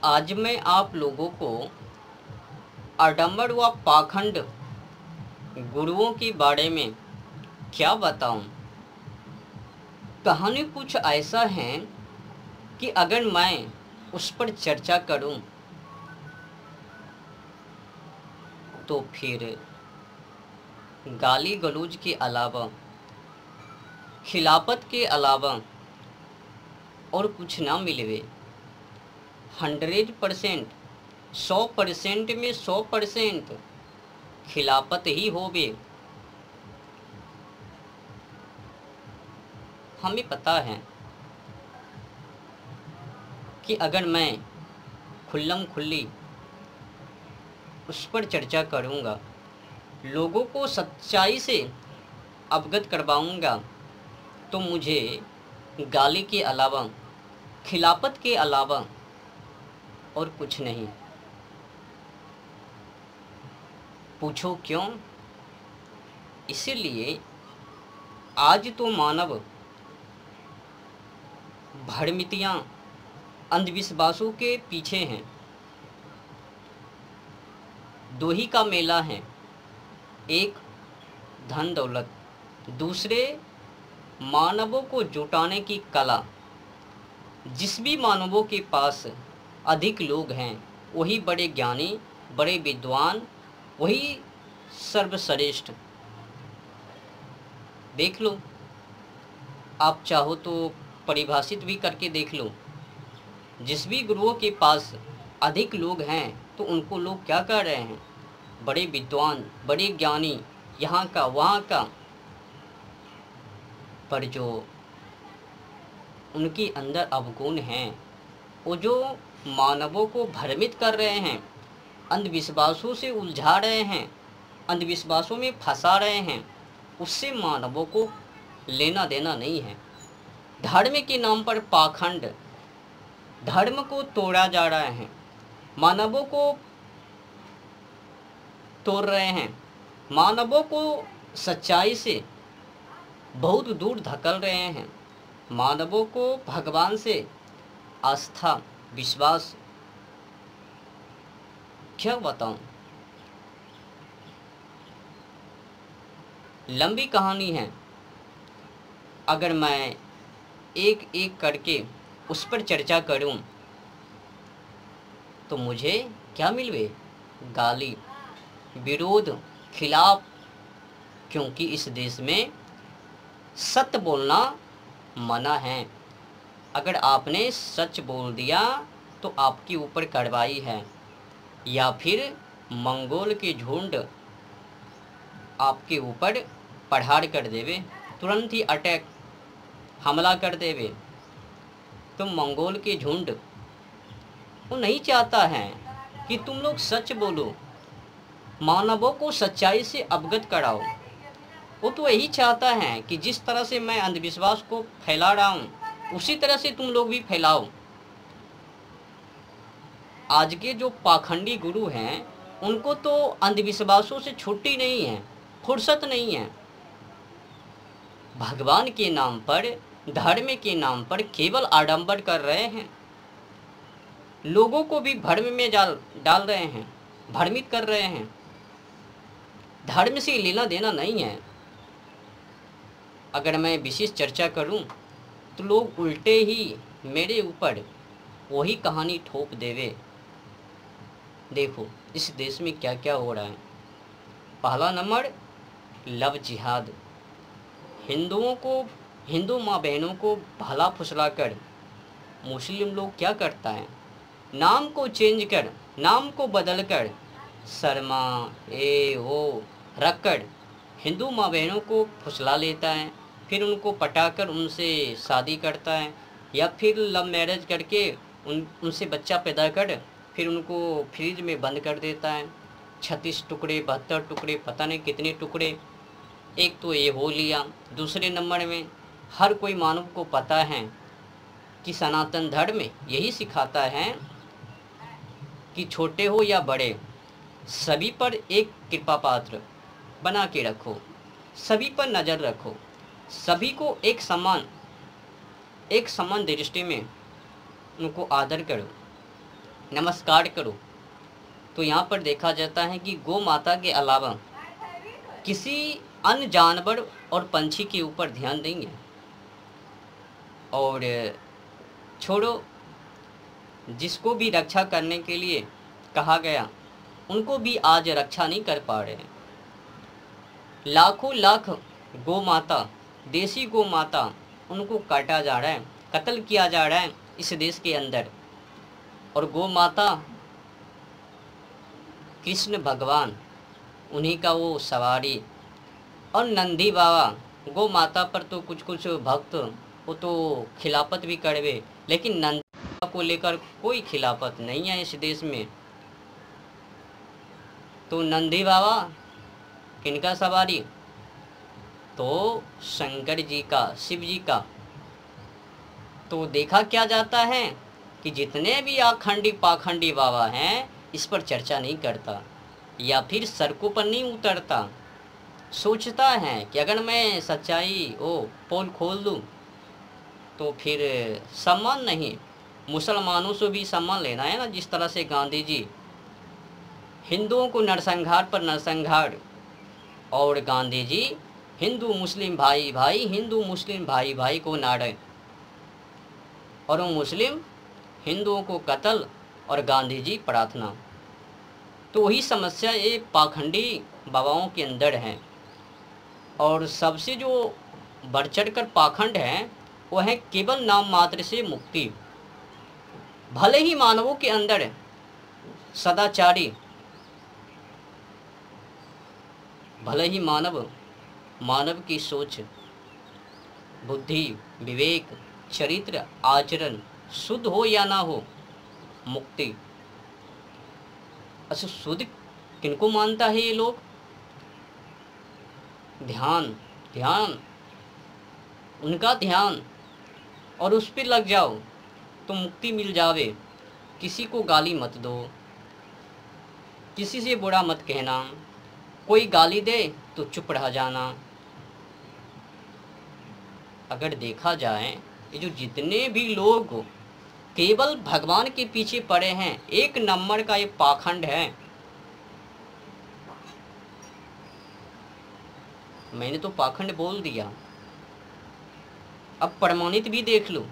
आज मैं आप लोगों को आडंबर व पाखंड गुरुओं के बारे में क्या बताऊं। कहानी कुछ ऐसा है कि अगर मैं उस पर चर्चा करूं तो फिर गाली गलौज के अलावा, खिलाफत के अलावा और कुछ ना मिलवे। 100%, 100% में 100% खिलाफत ही होवे। हमें पता है कि अगर मैं खुल्लम खुल्ली उस पर चर्चा करूँगा, लोगों को सच्चाई से अवगत करवाऊँगा, तो मुझे गाली के अलावा, खिलाफत के अलावा और कुछ नहीं। पूछो क्यों? इसीलिए आज तो मानव भ्रमितियाँ, अंधविश्वासों के पीछे हैं। दो ही का मेला है, एक धन दौलत, दूसरे मानवों को जुटाने की कला। जिस भी मानवों के पास अधिक लोग हैं, वही बड़े ज्ञानी, बड़े विद्वान, वही सर्वश्रेष्ठ। देख लो, आप चाहो तो परिभाषित भी करके देख लो। जिस भी गुरुओं के पास अधिक लोग हैं तो उनको लोग क्या कह रहे हैं? बड़े विद्वान, बड़े ज्ञानी, यहाँ का वहाँ का। पर जो उनके अंदर अवगुण हैं, वो जो मानवों को भ्रमित कर रहे हैं, अंधविश्वासों से उलझा रहे हैं, अंधविश्वासों में फंसा रहे हैं, उससे मानवों को लेना देना नहीं है। धर्म के नाम पर पाखंड, धर्म को तोड़ा जा रहा है, मानवों को तोड़ रहे हैं, मानवों को सच्चाई से बहुत दूर धकेल रहे हैं, मानवों को भगवान से आस्था, विश्वास, क्या बताऊं। लंबी कहानी है। अगर मैं एक एक करके उस पर चर्चा करूं तो मुझे क्या मिलवे? गाली, विरोध, खिलाफ। क्योंकि इस देश में सत्य बोलना मना है। अगर आपने सच बोल दिया तो आपके ऊपर कार्रवाई है, या फिर मंगोल के झुंड आपके ऊपर पहाड़ कर देवे, तुरंत ही अटैक, हमला कर देवे। तो मंगोल के झुंड वो नहीं चाहता है कि तुम लोग सच बोलो, मानवों को सच्चाई से अवगत कराओ। वो तो यही चाहता है कि जिस तरह से मैं अंधविश्वास को फैला रहा हूँ, उसी तरह से तुम लोग भी फैलाओ। आज के जो पाखंडी गुरु हैं, उनको तो अंधविश्वासों से छुट्टी नहीं है, फुर्सत नहीं है। भगवान के नाम पर, धर्म के नाम पर केवल आडंबर कर रहे हैं, लोगों को भी भ्रम में डाल रहे हैं, भ्रमित कर रहे हैं। धर्म से लेना देना नहीं है। अगर मैं विशेष चर्चा करूं तो लोग उल्टे ही मेरे ऊपर वही कहानी ठोक देवे। देखो इस देश में क्या क्या हो रहा है। पहला नंबर, लव जिहाद। हिंदुओं को, हिंदू माँ बहनों को भला फुसला कर मुस्लिम लोग क्या करता है, नाम को चेंज कर, नाम को बदल कर, शर्मा ए वो रख कर हिंदू माँ बहनों को फुसला लेता है। फिर उनको पटाकर उनसे शादी करता है, या फिर लव मैरिज करके उनसे बच्चा पैदा कर फिर उनको फ्रिज में बंद कर देता है। 36 टुकड़े, 72 टुकड़े, पता नहीं कितने टुकड़े। एक तो ये हो लिया। दूसरे नंबर में हर कोई मानव को पता है कि सनातन धर्म यही सिखाता है कि छोटे हो या बड़े, सभी पर एक कृपा पात्र बना के रखो, सभी पर नज़र रखो, सभी को एक समान दृष्टि में उनको आदर करो। नमस्कार करो। तो यहाँ पर देखा जाता है कि गौ माता के अलावा किसी अन्य जानवर और पंछी के ऊपर ध्यान देंगे। और छोड़ो, जिसको भी रक्षा करने के लिए कहा गया उनको भी आज रक्षा नहीं कर पा रहे हैं। लाखों लाख गौ माता, देसी गौ माता, उनको काटा जा रहा है, कत्ल किया जा रहा है इस देश के अंदर। और गौ माता कृष्ण भगवान, उन्हीं का वो सवारी। और नंदी बाबा गौ माता पर तो कुछ कुछ भक्त वो तो खिलाफत भी करवे, लेकिन नंदी बाबा को लेकर कोई खिलाफत नहीं है इस देश में। तो नंदी बाबा किनका सवारी? तो शंकर जी का, शिव जी का। तो देखा क्या जाता है कि जितने भी आखंडी पाखंडी बाबा हैं इस पर चर्चा नहीं करता या फिर सड़कों पर नहीं उतरता। सोचता है कि अगर मैं सच्चाई पोल खोल दूं तो फिर सम्मान नहीं, मुसलमानों से भी सम्मान लेना है ना। जिस तरह से गांधी जी हिंदुओं को नरसंहार पर नरसंहार, और गांधी जी हिंदू मुस्लिम भाई भाई, हिंदू मुस्लिम भाई भाई को नारे, और वो मुस्लिम हिंदुओं को कत्ल और गांधी जी प्रार्थना। तो वही समस्या ये पाखंडी बाबाओं के अंदर है। और सबसे जो बढ़ चढ़ कर पाखंड है वो है केवल नाम मात्र से मुक्ति। भले ही मानवों के अंदर सदाचारी, भले ही मानव की सोच, बुद्धि, विवेक, चरित्र, आचरण शुद्ध हो या ना हो, मुक्ति। अच्छा, शुद्ध किनको मानता है ये लोग? ध्यान, उनका ध्यान, और उस पर लग जाओ तो मुक्ति मिल जावे। किसी को गाली मत दो, किसी से बुरा मत कहना, कोई गाली दे तो चुप रह जाना। अगर देखा जाए ये जो जितने भी लोग केवल भगवान के पीछे पड़े हैं, एक नंबर का ये पाखंड है। मैंने तो पाखंड बोल दिया, अब प्रमाणित भी देख लो।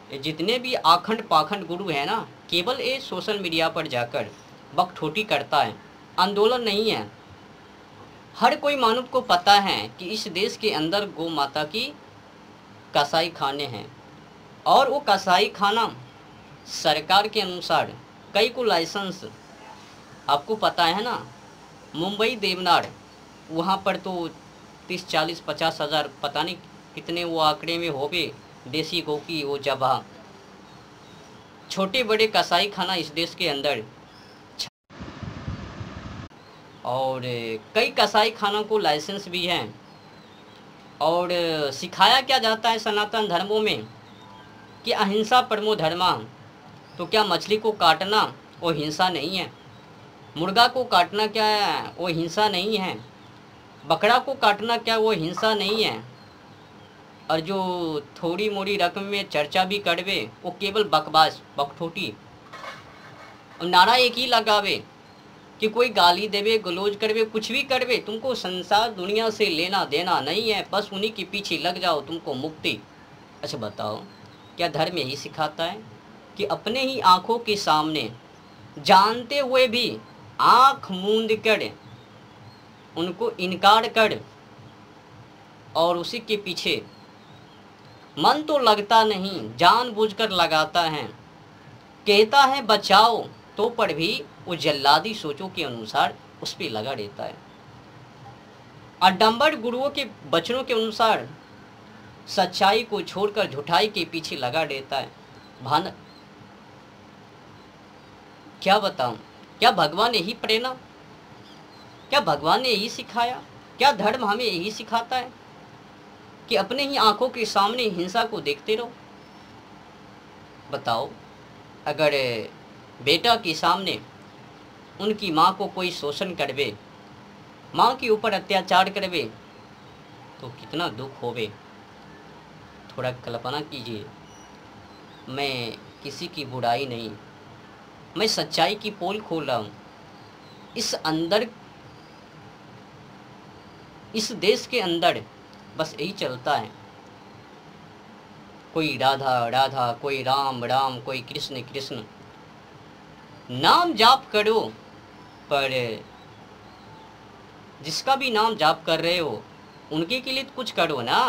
ये जितने भी आखंड पाखंड गुरु है ना, केवल ये सोशल मीडिया पर जाकर बकठोटी करता है, आंदोलन नहीं है। हर कोई मानव को पता है कि इस देश के अंदर गौ माता की कसाई खाने हैं, और वो कसाई खाना सरकार के अनुसार कई को लाइसेंस, आपको पता है ना, मुंबई देवनार, वहाँ पर तो 30, 40, 50 हज़ार पता नहीं कितने वो आंकड़े में हो गए देसी गौ की वो जगह। छोटे बड़े कसाई खाना इस देश के अंदर, और कई कसाई खानों को लाइसेंस भी हैं। और सिखाया क्या जाता है सनातन धर्मों में कि अहिंसा परमो धर्मा। तो क्या मछली को काटना वो हिंसा नहीं है? मुर्गा को काटना क्या है वो हिंसा नहीं है? बकरा को काटना क्या वो हिंसा नहीं है? और जो थोड़ी मोड़ी रकम में चर्चा भी करवे वो केवल बकवास, बकठोटी, और नारा एक ही लगावे कि कोई गाली देवे, गलोज करवे, कुछ भी करवे, तुमको संसार दुनिया से लेना देना नहीं है, बस उन्हीं के पीछे लग जाओ, तुमको मुक्ति। अच्छा बताओ, क्या धर्म यही सिखाता है कि अपने ही आँखों के सामने जानते हुए भी आँख मूंद कर उनको इनकार कर, और उसी के पीछे मन तो लगता नहीं, जानबूझकर लगाता है, कहता है बचाओ तो पर भी वो जल्लादी सोचों के अनुसार उस पर लगा रहता है। अडंबर गुरुओं के वचनों के अनुसार सच्चाई को छोड़कर झूठाई के पीछे लगा रहता है। भान क्या बताऊं, क्या भगवान ने यही प्रेरणा, क्या भगवान ने यही सिखाया, क्या धर्म हमें यही सिखाता है कि अपने ही आंखों के सामने हिंसा को देखते रहो? बताओ, अगर बेटा के सामने उनकी माँ को कोई शोषण करवे, माँ के ऊपर अत्याचार करवे, तो कितना दुख होवे। थोड़ा कल्पना कीजिए। मैं किसी की बुराई नहीं, मैं सच्चाई की पोल खोल रहा हूँ। इस अंदर, इस देश के अंदर बस यही चलता है, कोई राधा राधा, कोई राम राम, कोई कृष्ण कृष्ण। नाम जाप करो, पर जिसका भी नाम जाप कर रहे हो उनके के लिए तो कुछ करो ना।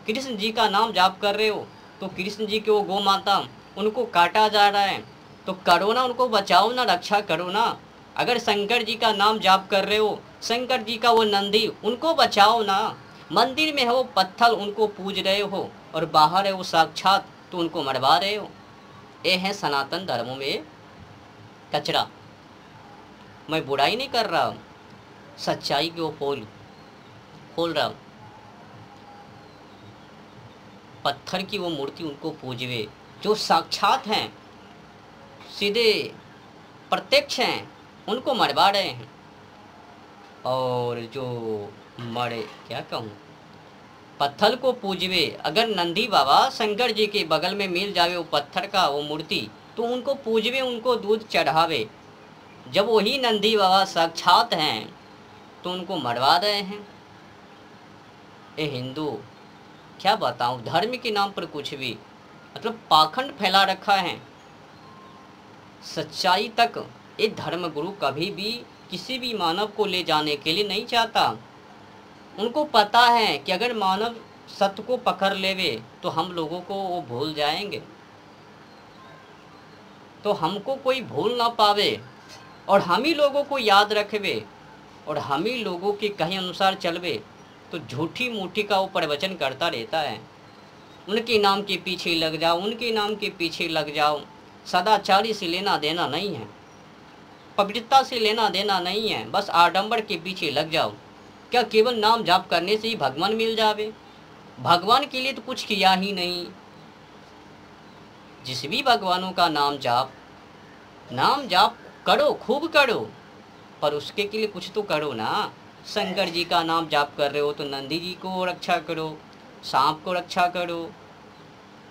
कृष्ण जी का नाम जाप कर रहे हो तो कृष्ण जी के वो गौ माता, उनको काटा जा रहा है तो करो ना, उनको बचाओ ना, रक्षा करो ना। अगर शंकर जी का नाम जाप कर रहे हो, शंकर जी का वो नंदी, उनको बचाओ ना। मंदिर में है वो पत्थर, उनको पूज रहे हो, और बाहर है वो साक्षात, तो उनको मरवा रहे हो। ये है सनातन धर्मों में कचरा। मैं बुराई नहीं कर रहा हूँ, सच्चाई की वो पोल खोल रहा हूँ। पत्थर की वो मूर्ति उनको पूजवे जो साक्षात हैं, सीधे प्रत्यक्ष हैं, उनको मरवा रहे हैं। और जो मरे, क्या कहूँ, पत्थर को पूजवे। अगर नंदी बाबा शंकर जी के बगल में मिल जावे वो पत्थर का वो मूर्ति, तो उनको पूजवे, उनको दूध चढ़ावे। जब वही नंदी बाबा साक्षात हैं तो उनको मरवा रहे हैं। ये हिंदू, क्या बताऊं, धर्म के नाम पर कुछ भी मतलब पाखंड फैला रखा है। सच्चाई तक ये धर्म गुरु कभी भी किसी भी मानव को ले जाने के लिए नहीं चाहता। उनको पता है कि अगर मानव सत्य को पकड़ लेवे तो हम लोगों को वो भूल जाएंगे, तो हमको कोई भूल ना पावे, और हम ही लोगों को याद रखवे, और हम ही लोगों के कहे अनुसार चलवे, तो झूठी मूठी का वो प्रवचन करता रहता है। उनके नाम के पीछे लग जाओ, उनके नाम के पीछे लग जाओ। सदाचारी से लेना देना नहीं है, पवित्रता से लेना देना नहीं है, बस आडंबर के पीछे लग जाओ। क्या केवल नाम जाप करने से ही भगवान मिल जावे? भगवान के लिए तो कुछ किया ही नहीं। जिस भी भगवानों का नाम जाप करो, खूब करो, पर उसके के लिए कुछ तो करो ना। शंकर जी का नाम जाप कर रहे हो तो नंदी जी को रक्षा करो, सांप को रक्षा करो।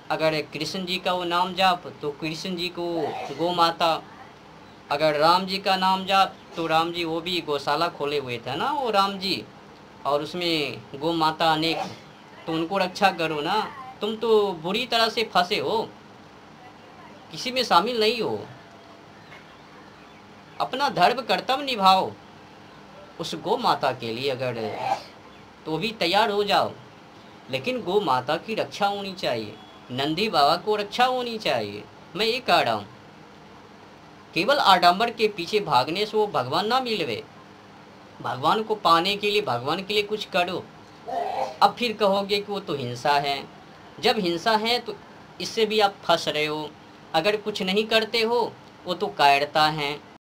अगर कृष्ण जी का वो नाम जाप तो कृष्ण जी को गौ माता। अगर राम जी का नाम जाप तो राम जी, वो भी गौशाला खोले हुए थे ना वो राम जी, और उसमें गौ माता अनेक, तो उनको रक्षा करो ना। तुम तो बुरी तरह से फंसे हो, किसी में शामिल नहीं हो। अपना धर्म कर्तव्य निभाओ उस गौ माता के लिए, अगर तो भी तैयार हो जाओ, लेकिन गौ माता की रक्षा होनी चाहिए, नंदी बाबा को रक्षा होनी चाहिए। मैं ये कह रहा हूँ, केवल आडंबर के पीछे भागने से वो भगवान ना मिलवे। भगवान को पाने के लिए भगवान के लिए कुछ करो। अब फिर कहोगे कि वो तो हिंसा है। जब हिंसा है तो इससे भी आप फंस रहे हो। अगर कुछ नहीं करते हो वो तो कायरता है।